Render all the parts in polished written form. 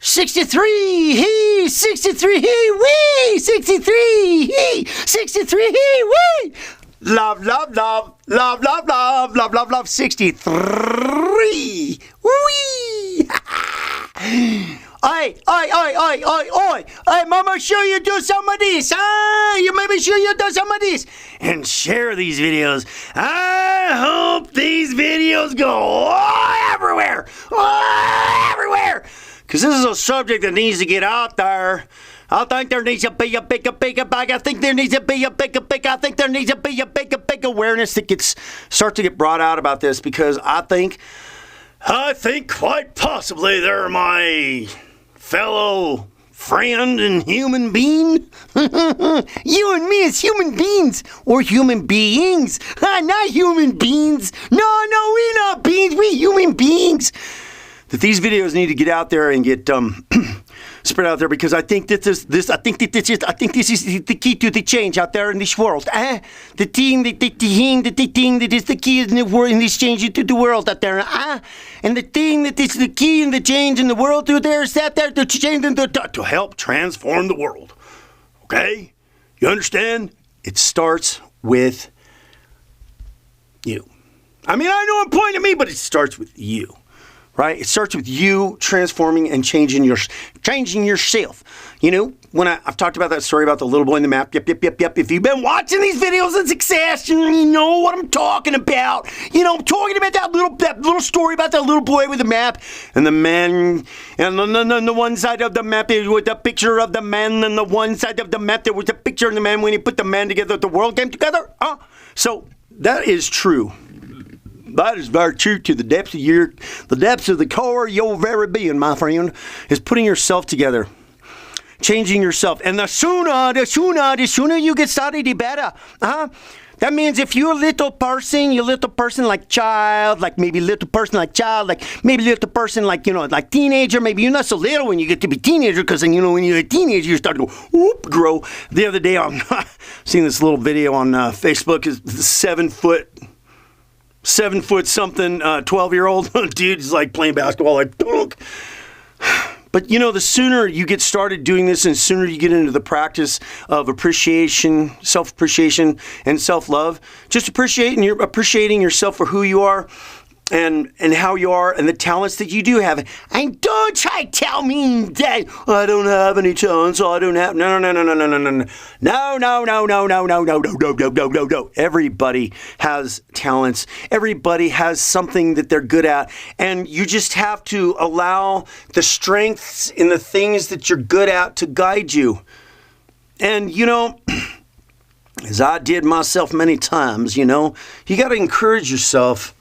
63, he, 63, he, we, 63, he, 63, he, we. Love, love, love, love, love, love, love, love, love, 63, wee. Oi, mama, sure you do some of this, huh? You maybe sure you do some of this. And share these videos. I hope these videos go everywhere. Everywhere. Because this is a subject that needs to get out there. I think there needs to be a big awareness that starts to get brought out about this, because I think quite possibly they're my fellow friend and human being. You and me as human beings, or human beings. Not human beings. No, we're not beings. We're human beings. That these videos need to get out there and get spread out there, because I think that this is the key to the change out there in this world. The thing that is the key in the world, in this change into the world out there. And the thing that is the key in the change in the world out there is that there to change and to help transform the world. Okay, you understand? It starts with you. I mean, I know I'm pointing at me, but it starts with you. Right? It starts with you transforming and changing yourself. You know, when I've talked about that story about the little boy in the map. Yep. If you've been watching these videos in succession, you know what I'm talking about. You know, I'm talking about that little story about that little boy with the map and the man, and on the one side of the map there was a picture of the man, and the one side of the map there was a picture of the man. When he put the man together, the world came together. So that is true. That is very true to the depths of the core of your very being, my friend, is putting yourself together, changing yourself. And the sooner you get started, the better. That means if you're a little person like child, like maybe little person like child, like maybe little person like, you know, like teenager, maybe you're not so little when you get to be teenager, because then, you know, when you're a teenager, you start to go, whoop, grow. The other day, I'm seeing this little video on Facebook, is 7 foot something, 12-year-old dude is like playing basketball, like, dunk. But, you know, the sooner you get started doing this, and sooner you get into the practice of appreciation, self-appreciation, and self-love, just appreciating yourself for who you are, and how you are, and the talents that you do have. And don't try to tell me that I don't have any talents, so I don't have... No. Everybody has talents. Everybody has something that they're good at. And you just have to allow the strengths in the things that you're good at to guide you. And, you know, as I did myself many times, you know, you got to encourage yourself.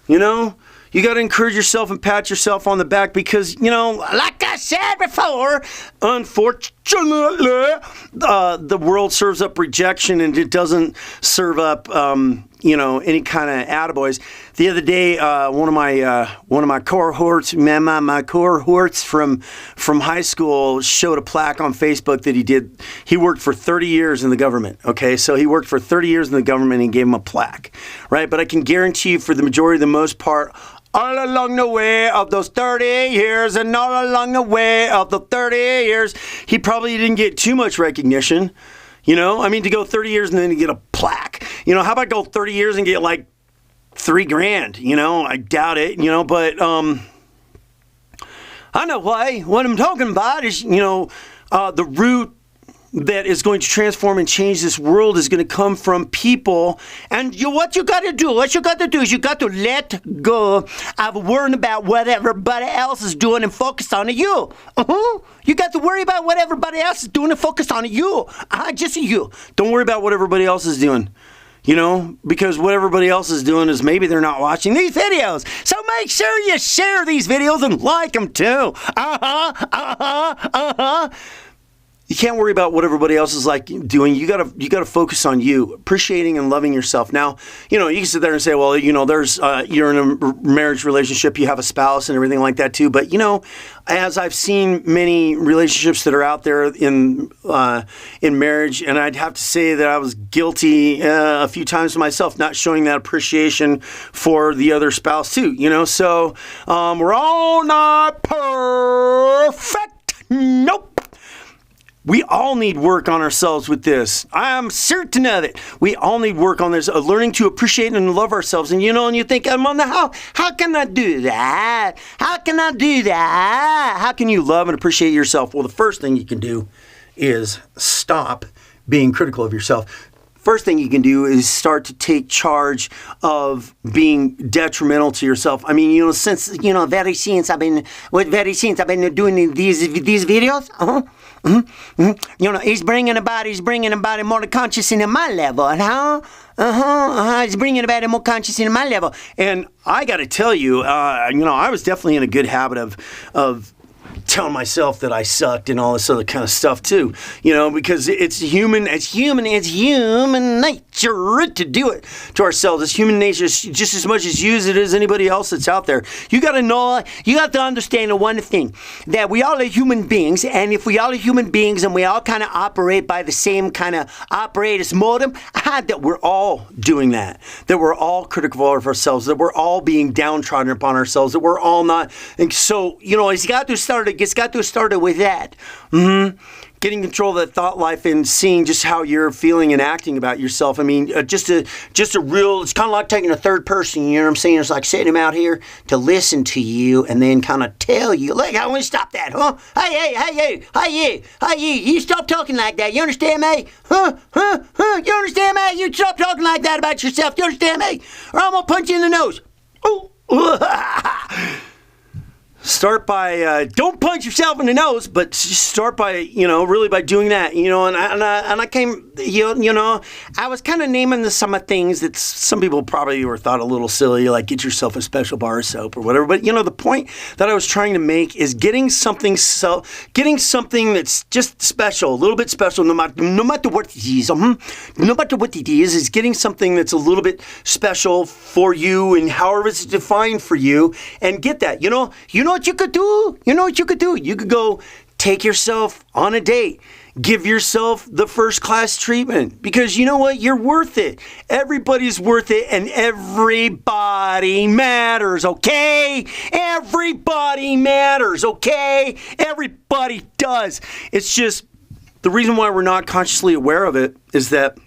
You know, you got to encourage yourself and pat yourself on the back, because, you know, like I said before, unfortunately, the world serves up rejection, and it doesn't serve up, you know, any kind of attaboys. The other day, one of my cohorts, my cohorts from high school showed a plaque on Facebook that he worked for 30 years in the government. Okay, so he worked for 30 years in the government, and he gave him a plaque, right? But I can guarantee you, for the majority, the most part, all along the way of those 30 years, and all along the way of the 30 years, he probably didn't get too much recognition. You know, I mean, to go 30 years and then to get a plaque. You know, how about go 30 years and get like $3,000? You know, I doubt it. You know, but I know why. What I'm talking about is, you know, the root that is going to transform and change this world is going to come from people. And what you got to do is you got to let go of worrying about what everybody else is doing and focus on you. You got to worry about what everybody else is doing and focus on you. Just you. Don't worry about what everybody else is doing. You know, because what everybody else is doing is maybe they're not watching these videos. So make sure you share these videos and like them too. You can't worry about what everybody else is like doing. You gotta focus on you, appreciating and loving yourself. Now, you know, you can sit there and say, well, you know, there's you're in a marriage relationship, you have a spouse and everything like that too. But you know, as I've seen many relationships that are out there in marriage, and I'd have to say that I was guilty a few times myself, not showing that appreciation for the other spouse too. You know, so we're all not perfect. all need work on ourselves with this. I'm certain of it. We all need work on this, learning to appreciate and love ourselves. And and you think, how can I do that? How can I do that? How can you love and appreciate yourself? Well, the first thing you can do is stop being critical of yourself. First thing you can do is start to take charge of being detrimental to yourself. I mean, since I've been doing these videos, he's bringing about it more conscious into my level, he's bringing about it more conscious into my level. And I got to tell you, I was definitely in a good habit of telling myself that I sucked and all this other kind of stuff too, because it's human nature to do it to ourselves. It's human nature just as much as you as anybody else that's out there. You got to understand the one thing, that we all are human beings, and if we all are human beings and we all kind of operate by the same kind of operatus modem, that we're all doing that we're all critical of ourselves, that we're all being downtrodden upon ourselves, that we're all not. And so, it's got to start with that. Getting control of that thought life and seeing just how you're feeling and acting about yourself. I mean, just a real, it's kind of like taking a third person, you know what I'm saying? It's like setting him out here to listen to you and then kind of tell you, look, I want to stop that, huh? Hey, you stop talking like that, you understand me? You understand me? You stop talking like that about yourself, you understand me? Or I'm going to punch you in the nose. Ooh. Start by, don't punch yourself in the nose, but just start by, really by doing that, and I came, I was kind of naming some of things that some people probably were thought a little silly, like get yourself a special bar of soap or whatever. But, the point that I was trying to make is getting something that's just special, a little bit special, no matter what it is. No matter what it is getting something that's a little bit special for you and however it's defined for you, and get that, what you could do? You could go take yourself on a date. Give yourself the first class treatment, because you know what? You're worth it. Everybody's worth it, and everybody matters, okay? Everybody matters, okay? Everybody does. It's just the reason why we're not consciously aware of it is that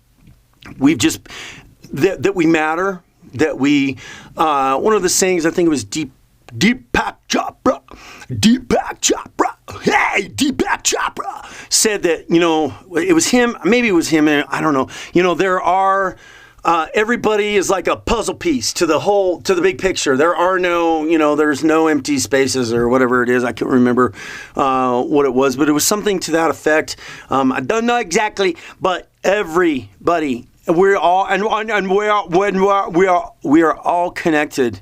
that we matter, that we, one of the sayings, I think it was Deepak Chopra, hey, Deepak Chopra said that, it was him, maybe it was him, I don't know. There are, everybody is like a puzzle piece to the big picture. There are no, there's no empty spaces or whatever it is. I can't remember what it was, but it was something to that effect. I don't know exactly, but everybody, we're all, and we are all connected.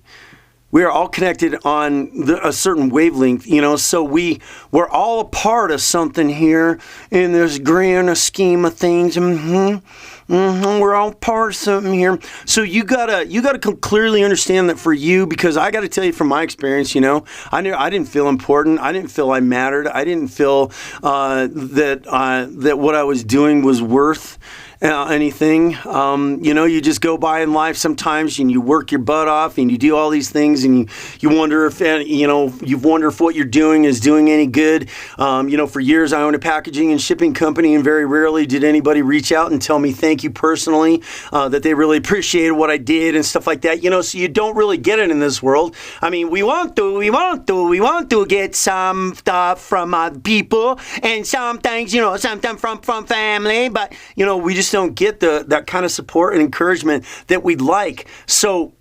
We are all connected on a certain wavelength, so we're all a part of something here in this grand scheme of things. We're all part of something here. So you gotta clearly understand that for you, because I gotta tell you from my experience, I didn't feel important. I didn't feel I mattered. I didn't feel that what I was doing was worth anything. You just go by in life sometimes and you work your butt off and you do all these things and you wonder if, you wonder if what you're doing is doing any good. For years I owned a packaging and shipping company, and very rarely did anybody reach out and tell me thank you personally, that they really appreciated what I did and stuff like that, so you don't really get it in this world. I mean, we want to get some stuff from people and some things, sometimes from family, but, we just don't get that kind of support and encouragement that we'd like. So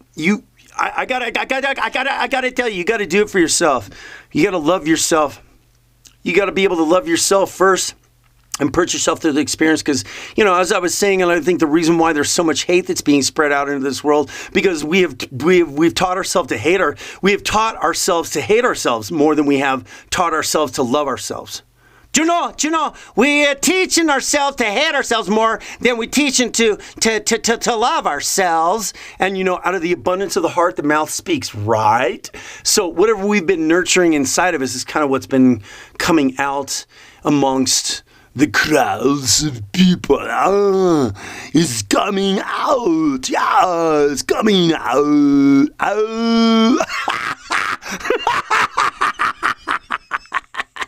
I gotta tell you, you gotta do it for yourself. You gotta love yourself. You gotta be able to love yourself first and put yourself through the experience, because, as I was saying, and I think the reason why there's so much hate that's being spread out into this world, because we've taught ourselves to hate ourselves more than we have taught ourselves to love ourselves. Do you know, we are teaching ourselves to hate ourselves more than we're teaching to love ourselves. And, out of the abundance of the heart, the mouth speaks, right? So whatever we've been nurturing inside of us is kind of what's been coming out amongst the crowds of people. It's coming out. Yeah, it's coming out.